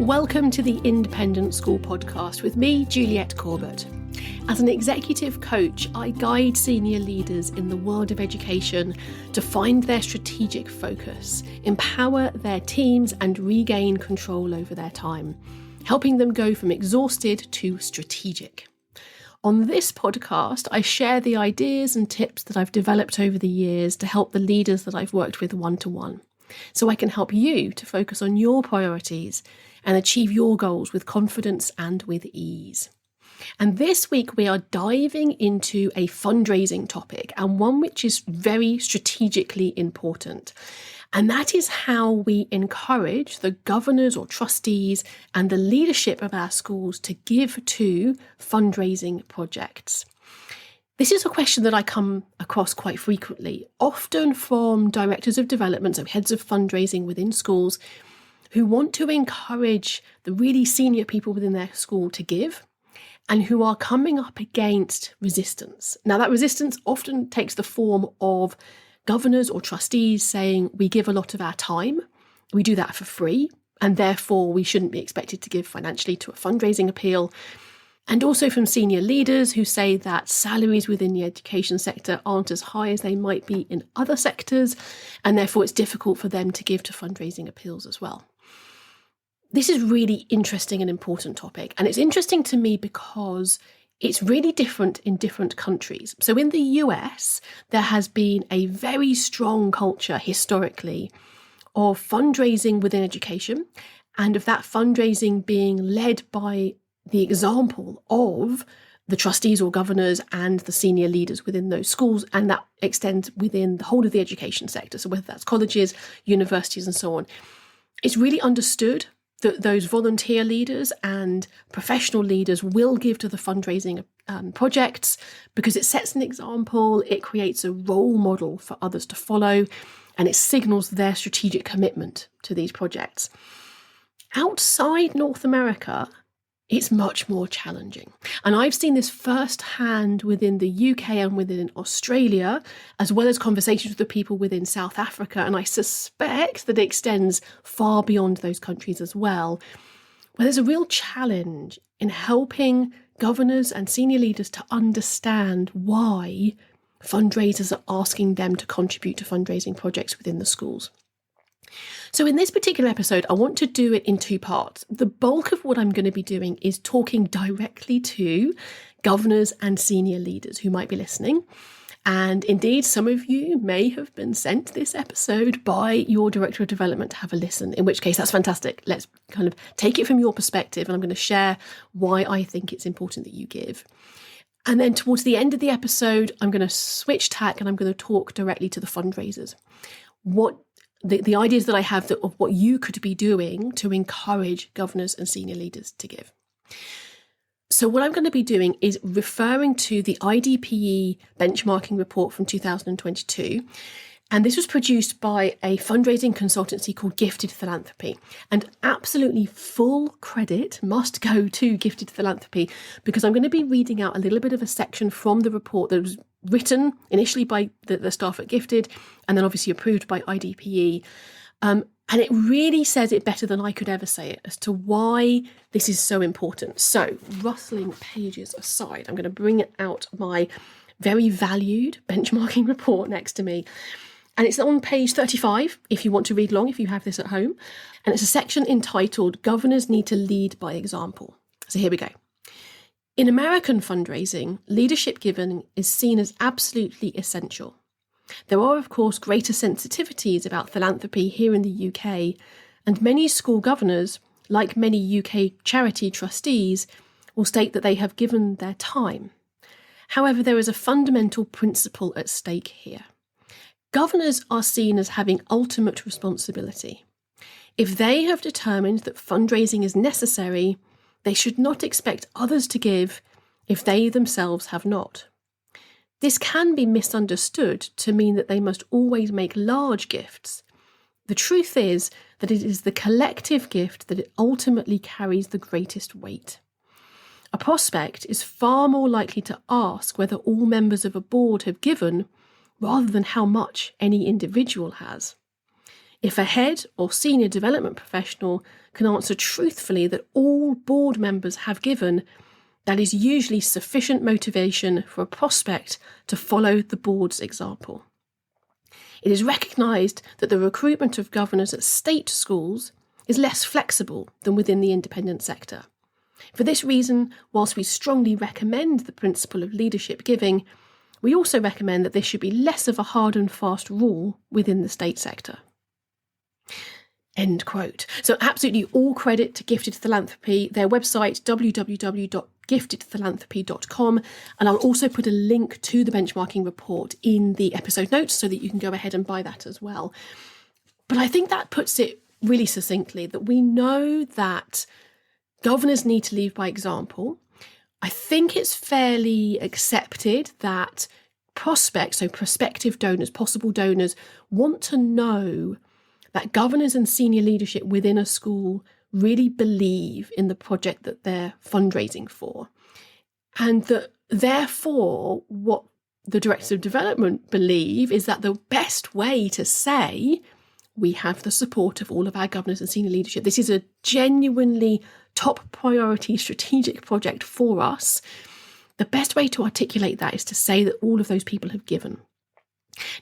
Welcome to the Independent School Podcast with me, Juliet Corbett. As an executive coach, I guide senior leaders in the world of education to find their strategic focus, empower their teams and regain control over their time, helping them go from exhausted to strategic. On this podcast, I share the ideas and tips that I've developed over the years to help the leaders that I've worked with one-to-one, so I can help you to focus on your priorities and achieve your goals with confidence and with ease. And this week we are diving into a fundraising topic, and one which is very strategically important. And that is how we encourage the governors or trustees and the leadership of our schools to give to fundraising projects. This is a question that I come across quite frequently, often from directors of development, so heads of fundraising within schools, who want to encourage the really senior people within their school to give, and who are coming up against resistance. Now, that resistance often takes the form of governors or trustees saying, we give a lot of our time, we do that for free, and therefore we shouldn't be expected to give financially to a fundraising appeal. And also from senior leaders who say that salaries within the education sector aren't as high as they might be in other sectors, and therefore it's difficult for them to give to fundraising appeals as well. This is really interesting and important topic, and it's interesting to me because it's really different in different countries. So in the US, there has been a very strong culture historically of fundraising within education, and of that fundraising being led by the example of the trustees or governors and the senior leaders within those schools, and that extends within the whole of the education sector. So whether that's colleges, universities, and so on, it's really understood that those volunteer leaders and professional leaders will give to the fundraising projects because it sets an example, it creates a role model for others to follow, and it signals their strategic commitment to these projects. Outside North America, it's much more challenging. And I've seen this firsthand within the UK and within Australia, as well as conversations with the people within South Africa. And I suspect that it extends far beyond those countries as well, where there's a real challenge in helping governors and senior leaders to understand why fundraisers are asking them to contribute to fundraising projects within the schools. So in this particular episode, I want to do it in two parts. The bulk of what I'm going to be doing is talking directly to governors and senior leaders who might be listening. And indeed, some of you may have been sent this episode by your director of development to have a listen, in which case that's fantastic. Let's kind of take it from your perspective, and I'm going to share why I think it's important that you give. And then towards the end of the episode, I'm going to switch tack and I'm going to talk directly to the fundraisers. The ideas that I have of what you could be doing to encourage governors and senior leaders to give. So what I'm going to be doing is referring to the IDPE Benchmarking report from 2022. And this was produced by a fundraising consultancy called Gifted Philanthropy. And absolutely full credit must go to Gifted Philanthropy, because I'm going to be reading out a little bit of a section from the report that was written initially by the staff at Gifted, and then obviously approved by IDPE. And it really says it better than I could ever say it as to why this is so important. So, rustling pages aside, I'm going to bring out my very valued benchmarking report next to me. And it's on page 35, if you want to read along, if you have this at home. And it's a section entitled, Governors Need to Lead by Example. So here we go. In American fundraising, leadership given is seen as absolutely essential. There are, of course, greater sensitivities about philanthropy here in the UK, and many school governors, like many UK charity trustees, will state that they have given their time. However, there is a fundamental principle at stake here. Governors are seen as having ultimate responsibility. If they have determined that fundraising is necessary, they should not expect others to give if they themselves have not. This can be misunderstood to mean that they must always make large gifts. The truth is that it is the collective gift that it ultimately carries the greatest weight. A prospect is far more likely to ask whether all members of a board have given rather than how much any individual has. If a head or senior development professional can answer truthfully that all board members have given, that is usually sufficient motivation for a prospect to follow the board's example. It is recognised that the recruitment of governors at state schools is less flexible than within the independent sector. For this reason, whilst we strongly recommend the principle of leadership giving, we also recommend that this should be less of a hard and fast rule within the state sector. End quote. So absolutely all credit to Gifted Philanthropy, their website www.giftedphilanthropy.com, and I'll also put a link to the benchmarking report in the episode notes so that you can go ahead and buy that as well. But I think that puts it really succinctly that we know that governors need to lead by example. I think it's fairly accepted that prospects, so prospective donors, possible donors, want to know that governors and senior leadership within a school really believe in the project that they're fundraising for. And that therefore, what the directors of development believe is that the best way to say, we have the support of all of our governors and senior leadership, this is a genuinely top priority strategic project for us, the best way to articulate that is to say that all of those people have given.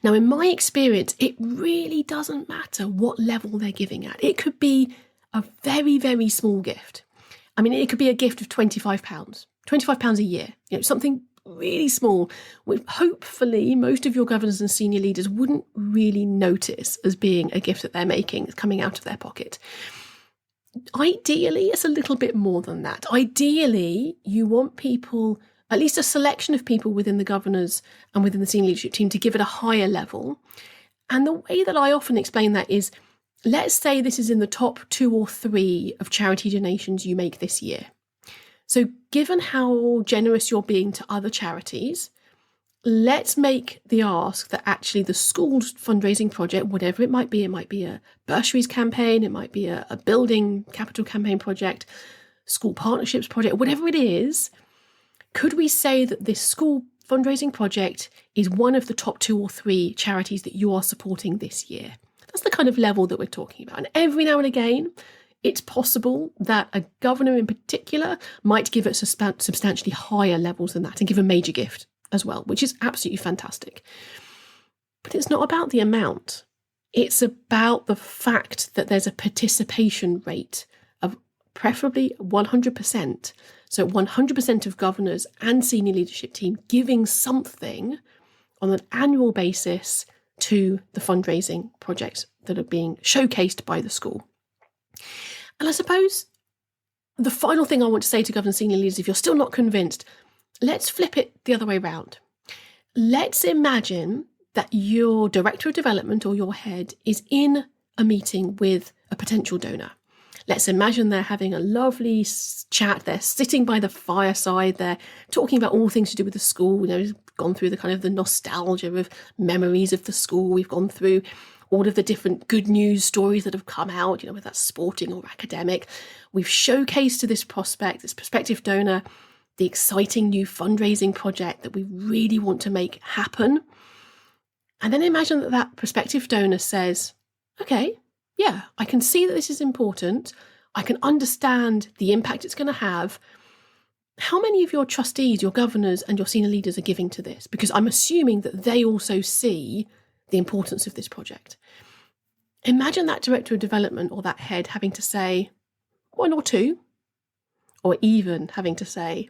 Now, in my experience, it really doesn't matter what level they're giving at. It could be a very, very small gift. I mean, it could be a gift of £25 a year, something really small, which hopefully most of your governors and senior leaders wouldn't really notice as being a gift that they're making, that's coming out of their pocket. Ideally, it's a little bit more than that. Ideally, you want people, at least a selection of people within the governors and within the senior leadership team, to give it a higher level. And the way that I often explain that is, let's say this is in the top 2 or 3 of charity donations you make this year. So given how generous you're being to other charities, let's make the ask that actually the school's fundraising project, whatever it might be a bursaries campaign, it might be a building capital campaign project, school partnerships project, whatever it is, could we say that this school fundraising project is one of the top 2 or 3 charities that you are supporting this year? That's the kind of level that we're talking about. And every now and again, it's possible that a governor in particular might give it substantially higher levels than that and give a major gift as well, which is absolutely fantastic. But it's not about the amount. It's about the fact that there's a participation rate of preferably 100%. So 100% of governors and senior leadership team giving something on an annual basis to the fundraising projects that are being showcased by the school. And I suppose the final thing I want to say to governors and senior leaders, if you're still not convinced, let's flip it the other way around. Let's imagine that your director of development or your head is in a meeting with a potential donor. Let's imagine they're having a lovely chat. They're sitting by the fireside. They're talking about all things to do with the school. We've gone through the kind of the nostalgia of memories of the school. We've gone through all of the different good news stories that have come out, whether that's sporting or academic. We've showcased to this prospect, this prospective donor, the exciting new fundraising project that we really want to make happen. And then imagine that that prospective donor says, okay, yeah, I can see that this is important. I can understand the impact it's going to have. How many of your trustees, your governors and your senior leaders are giving to this? Because I'm assuming that they also see the importance of this project. Imagine that director of development or that head having to say 1 or 2, or even having to say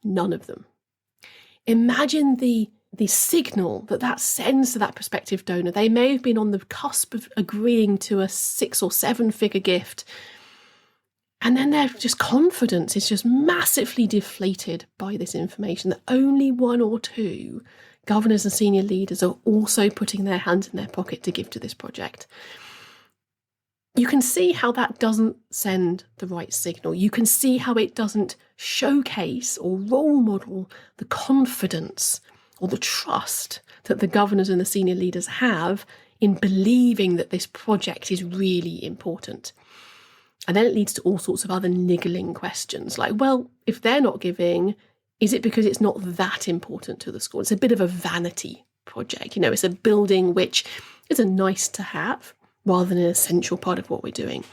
none of them. Imagine the signal that sends to that prospective donor. They may have been on the cusp of agreeing to a 6 or 7 figure gift, and then their just confidence is just massively deflated by this information that only 1 or 2 governors and senior leaders are also putting their hands in their pocket to give to this project. You can see how that doesn't send the right signal. You can see how it doesn't showcase or role model the confidence or the trust that the governors and the senior leaders have in believing that this project is really important. And then it leads to all sorts of other niggling questions like, well, if they're not giving, is it because it's not that important to the school? It's a bit of a vanity project. It's a building which is a nice to have rather than an essential part of what we're doing.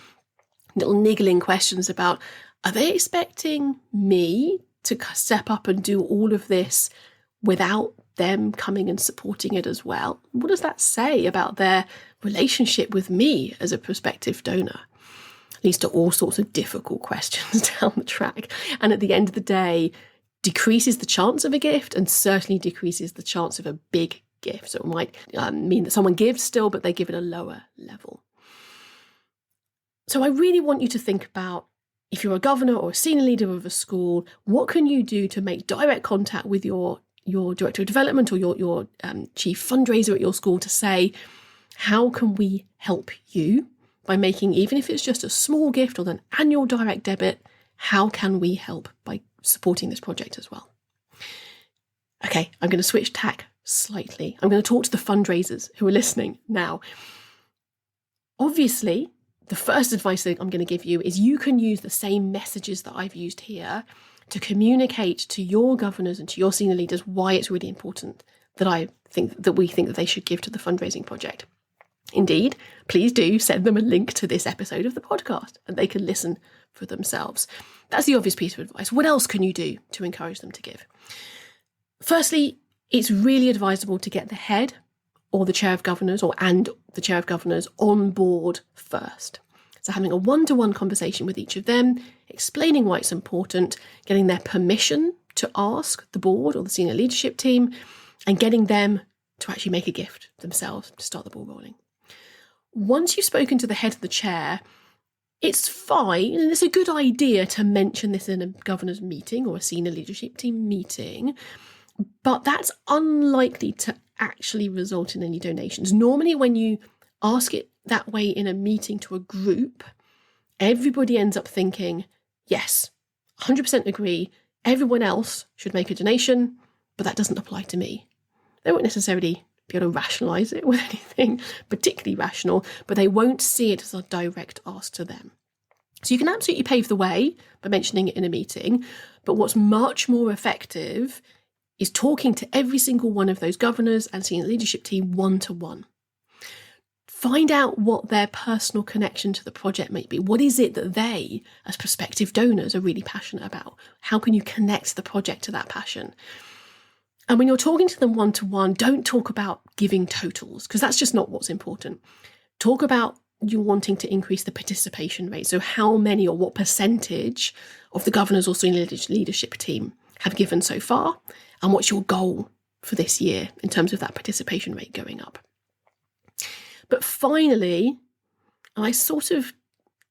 little niggling questions about, are they expecting me to step up and do all of this without them coming and supporting it as well? What does that say about their relationship with me as a prospective donor? Leads to all sorts of difficult questions down the track. And at the end of the day, decreases the chance of a gift and certainly decreases the chance of a big gift. So it might mean that someone gives still, but they give at a lower level. So I really want you to think about, if you're a governor or a senior leader of a school, what can you do to make direct contact with your director of development or your chief fundraiser at your school to say, how can we help you by making, even if it's just a small gift or an annual direct debit, how can we help by supporting this project as well? Okay, I'm going to switch tack slightly. I'm going to talk to the fundraisers who are listening now. Obviously, the first advice that I'm going to give you is you can use the same messages that I've used here to communicate to your governors and to your senior leaders why it's really important that we think that they should give to the fundraising project. Indeed, please do send them a link to this episode of the podcast and they can listen for themselves. That's the obvious piece of advice. What else can you do to encourage them to give? Firstly, it's really advisable to get the head or the chair of governors and the chair of governors on board first. So having a one-to-one conversation with each of them, explaining why it's important, getting their permission to ask the board or the senior leadership team, and getting them to actually make a gift themselves to start the ball rolling. Once you've spoken to the head of the chair, it's fine and it's a good idea to mention this in a governor's meeting or a senior leadership team meeting, but that's unlikely to actually result in any donations. Normally, when you ask it that way in a meeting to a group, everybody ends up thinking, yes, 100% agree, everyone else should make a donation, but that doesn't apply to me. They won't necessarily be able to rationalise it with anything particularly rational, but they won't see it as a direct ask to them. So you can absolutely pave the way by mentioning it in a meeting, but what's much more effective is talking to every single one of those governors and senior leadership team one-to-one. Find out what their personal connection to the project might be. What is it that they, as prospective donors, are really passionate about? How can you connect the project to that passion? And when you're talking to them one-to-one, don't talk about giving totals, because that's just not what's important. Talk about you wanting to increase the participation rate. So how many or what percentage of the governors or senior leadership team have given so far, and what's your goal for this year in terms of that participation rate going up. But finally, I sort of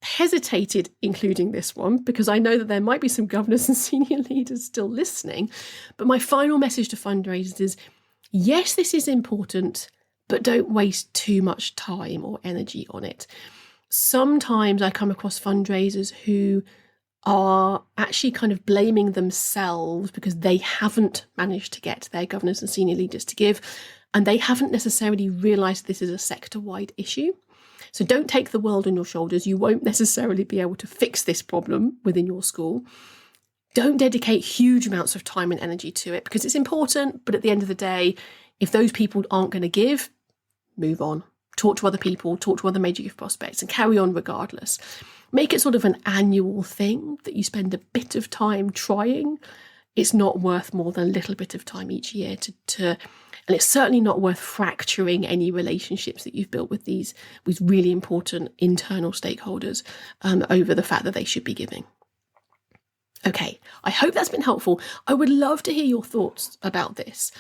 hesitated including this one because I know that there might be some governors and senior leaders still listening, but my final message to fundraisers is, yes, this is important, but don't waste too much time or energy on it. Sometimes I come across fundraisers who are actually kind of blaming themselves because they haven't managed to get their governors and senior leaders to give, and they haven't necessarily realised this is a sector-wide issue. So don't take the world on your shoulders. You won't necessarily be able to fix this problem within your school. Don't dedicate huge amounts of time and energy to it because it's important, but at the end of the day, if those people aren't going to give, move on. Talk to other people, talk to other major gift prospects, and carry on regardless. Make it sort of an annual thing that you spend a bit of time trying. It's not worth more than a little bit of time each year and it's certainly not worth fracturing any relationships that you've built with these really important internal stakeholders over the fact that they should be giving. Okay, I hope that's been helpful. I would love to hear your thoughts about this.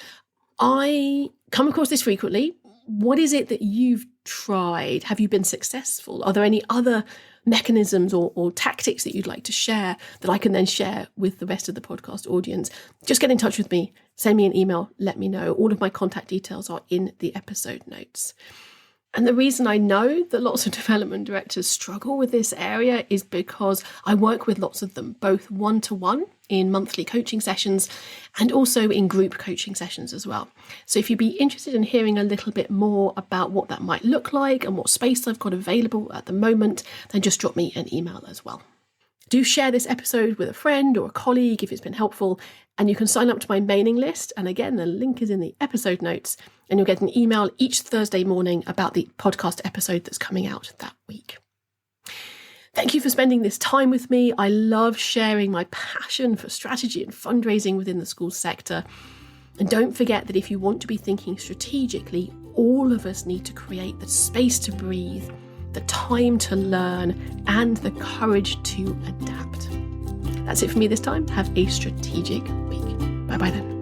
I come across this frequently. What is it that you've tried? Have you been successful? Are there any other mechanisms or tactics that you'd like to share that I can then share with the rest of the podcast audience? Just get in touch with me. Send me an email. Let me know. All of my contact details are in the episode notes. And the reason I know that lots of development directors struggle with this area is because I work with lots of them, both one-to-one in monthly coaching sessions and also in group coaching sessions as well. So if you'd be interested in hearing a little bit more about what that might look like and what space I've got available at the moment, then just drop me an email as well. Do share this episode with a friend or a colleague if it's been helpful, and you can sign up to my mailing list. And again, the link is in the episode notes, and you'll get an email each Thursday morning about the podcast episode that's coming out that week. Thank you for spending this time with me. I love sharing my passion for strategy and fundraising within the school sector. And don't forget that if you want to be thinking strategically, all of us need to create the space to breathe, the time to learn, and the courage to adapt. That's it for me this time. Have a strategic week. Bye-bye then.